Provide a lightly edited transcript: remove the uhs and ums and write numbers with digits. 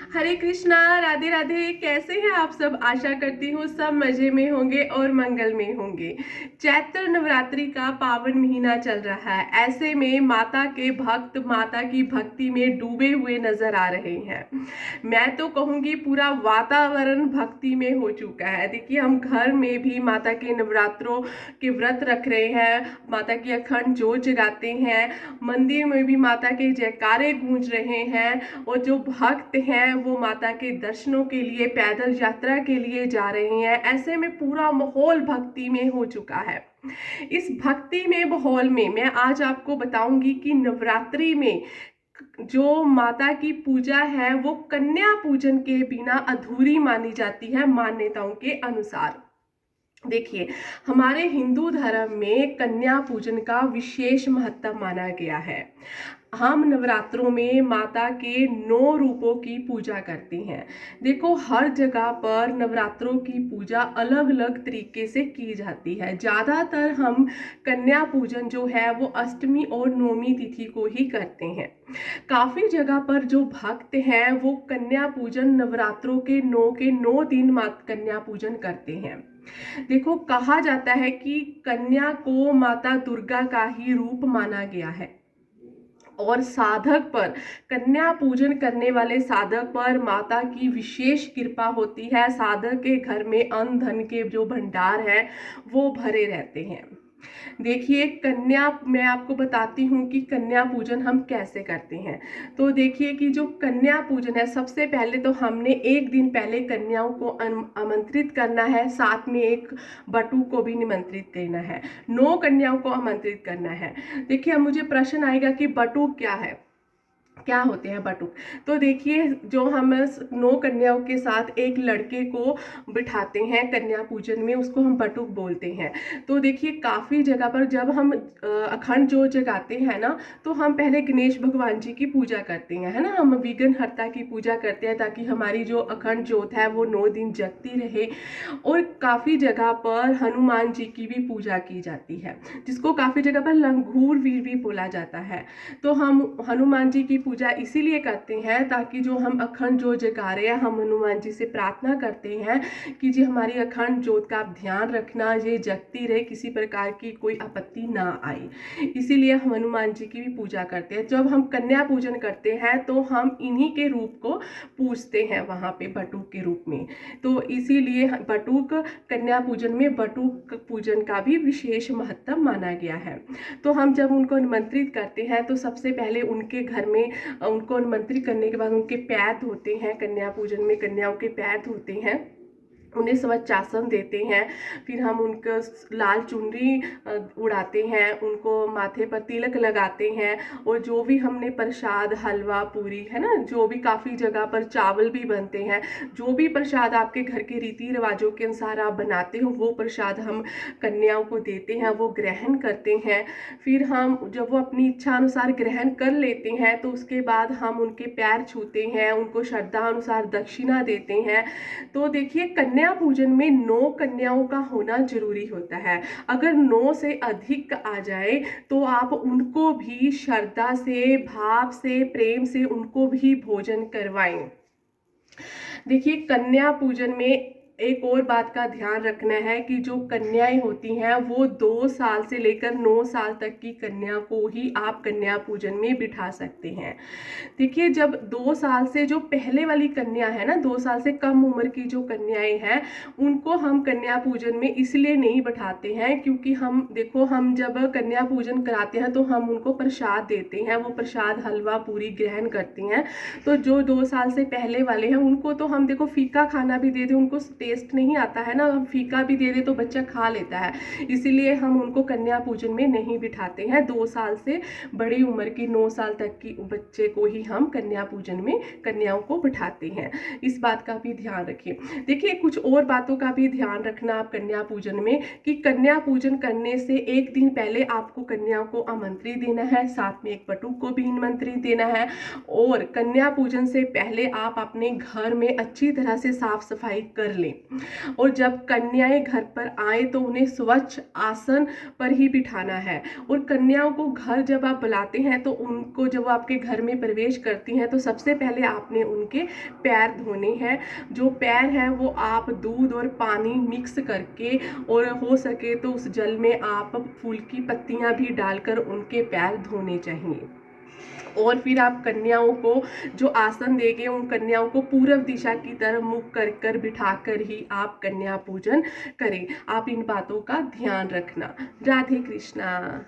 हरे कृष्णा, राधे राधे। कैसे हैं आप सब? आशा करती हूँ सब मजे में होंगे और मंगल में होंगे। चैत्र नवरात्रि का पावन महीना चल रहा है। ऐसे में माता के भक्त माता की भक्ति में डूबे हुए नजर आ रहे हैं। मैं तो कहूँगी पूरा वातावरण भक्ति में हो चुका है। देखिए, हम घर में भी माता के नवरात्रों के व्रत रख रहे हैं, माता की अखंड जोत जगाते हैं, मंदिर में भी माता के जयकारे गूंज रहे हैं और जो भक्त हैं वो माता के दर्शनों के लिए पैदल यात्रा के लिए जा रहे हैं। ऐसे में पूरा माहौल भक्ति में हो चुका है। इस भक्ति में माहौल में मैं आज आपको बताऊंगी कि नवरात्रि में जो माता की पूजा है वो कन्या पूजन के बिना अधूरी मानी जाती है मान्यताओं के अनुसार। देखिए, हमारे हिंदू धर्म में कन्या पूजन का विशेष महत्व माना गया है। हम नवरात्रों में माता के 9 रूपों की पूजा करते हैं। देखो, हर जगह पर नवरात्रों की पूजा अलग अलग तरीके से की जाती है। ज़्यादातर हम कन्या पूजन जो है वो अष्टमी और नवमी तिथि को ही करते हैं। काफ़ी जगह पर जो भक्त हैं वो कन्या पूजन नवरात्रों के 9 दिन कन्या पूजन करते हैं। देखो, कहा जाता है कि कन्या को माता दुर्गा का ही रूप माना गया है और साधक पर, कन्या पूजन करने वाले साधक पर माता की विशेष कृपा होती है। साधक के घर में अन्न धन के जो भंडार है वो भरे रहते हैं। देखिए, कन्या, मैं आपको बताती हूँ कि कन्या पूजन हम कैसे करते हैं। तो देखिए कि जो कन्या पूजन है, सबसे पहले तो हमने एक दिन पहले कन्याओं को आमंत्रित करना है, साथ में एक बटू को भी निमंत्रित करना है। 9 कन्याओं को आमंत्रित करना है। देखिए, अब मुझे प्रश्न आएगा कि बटू क्या है, क्या होते हैं बटुक। तो देखिए, जो हम 9 कन्याओं के साथ एक लड़के को बिठाते हैं कन्या पूजन में, उसको हम बटुक बोलते हैं। तो देखिए, काफ़ी जगह पर जब हम अखंड जोत जगाते हैं ना, तो हम पहले गणेश भगवान जी की पूजा करते हैं, है ना। हम विघ्नहर्ता की पूजा करते हैं ताकि हमारी जो अखंड जोत है वो 9 दिन जगती रहे। और काफ़ी जगह पर हनुमान जी की भी पूजा की जाती है, जिसको काफ़ी जगह पर लंगूर वीर भी बोला जाता है। तो हम हनुमान जी की पूजा इसीलिए करते हैं ताकि जो हम अखंड जोत जगा रहे हैं, हम हनुमान जी से प्रार्थना करते हैं कि जी हमारी अखंड जोत का आप ध्यान रखना, ये जगती रहे, किसी प्रकार की कोई आपत्ति ना आए। इसीलिए हम हनुमान जी की भी पूजा करते हैं। जब हम कन्या पूजन करते हैं तो हम इन्हीं के रूप को पूजते हैं वहाँ पे बटुक के रूप में। तो इसीलिए बटुक, कन्या पूजन में बटुक पूजन का भी विशेष महत्व माना गया है। तो हम जब उनको निमंत्रित करते हैं तो सबसे पहले उनके घर में उनको आमंत्रित करने के बाद उनके पैर धोते हैं। कन्या पूजन में कन्याओं के पैर धोते हैं, उन्हें स्वच्छासन देते हैं। फिर हम उनको लाल चुनरी उड़ाते हैं, उनको माथे पर तिलक लगाते हैं। और जो भी हमने प्रसाद, हलवा पूरी, है ना, जो भी काफ़ी जगह पर चावल भी बनते हैं, जो भी प्रसाद आपके घर के रीति रिवाजों के अनुसार आप बनाते हो वो प्रसाद हम कन्याओं को देते हैं, वो ग्रहण करते हैं। फिर हम जब वो अपनी इच्छा अनुसार ग्रहण कर लेते हैं तो उसके बाद हम उनके पैर छूते हैं, उनको श्रद्धा अनुसार दक्षिणा देते हैं। तो देखिए, कन्या पूजन में 9 कन्याओं का होना जरूरी होता है। अगर 9 से अधिक आ जाए तो आप उनको भी श्रद्धा से, भाव से, प्रेम से उनको भी भोजन करवाएं। देखिए, कन्या पूजन में एक और बात का ध्यान रखना है कि जो कन्याएं होती हैं वो 2 साल से लेकर 9 साल तक की कन्या को ही आप कन्या पूजन में बिठा सकते हैं। देखिए, जब 2 साल से जो पहले वाली कन्या है ना, 2 साल से कम उम्र की जो कन्याएं हैं, उनको हम कन्या पूजन में इसलिए नहीं बैठाते हैं क्योंकि हम, देखो, हम जब कन्या पूजन कराते हैं तो हम उनको प्रसाद देते हैं, वो प्रसाद हलवा पूरी ग्रहण करती हैं। तो जो 2 साल से पहले वाले हैं उनको तो हम, देखो, फीका खाना भी दे दें, उनको टेस्ट नहीं आता है ना, हम फीका भी दे दें तो बच्चा खा लेता है। इसीलिए हम उनको कन्या पूजन में नहीं बिठाते हैं। 2 साल से बड़ी उम्र की 9 साल तक की बच्चे को ही हम कन्या पूजन में कन्याओं को बिठाते हैं। इस बात का भी ध्यान रखिए। देखिए, कुछ और बातों का भी ध्यान रखना आप कन्या पूजन में, कि कन्या पूजन करने से एक दिन पहले आपको कन्याओं को आमंत्रित देना है, साथ में एक बटुक को भी निमंत्रित देना है। और कन्या पूजन से पहले आप अपने घर में अच्छी तरह से साफ सफाई कर लें। और जब कन्याएं घर पर आए तो उन्हें स्वच्छ आसन पर ही बिठाना है। और कन्याओं को घर जब आप बुलाते हैं तो उनको जब वो आपके घर में प्रवेश करती हैं तो सबसे पहले आपने उनके पैर धोने हैं। जो पैर हैं वो आप दूध और पानी मिक्स करके, और हो सके तो उस जल में आप फूल की पत्तियां भी डालकर उनके पैर धोने चाहिए। और फिर आप कन्याओं को जो आसन देंगे उन कन्याओं को पूर्व दिशा की तरफ मुख कर कर बिठा कर ही आप कन्या पूजन करें। आप इन बातों का ध्यान रखना। राधे कृष्णा।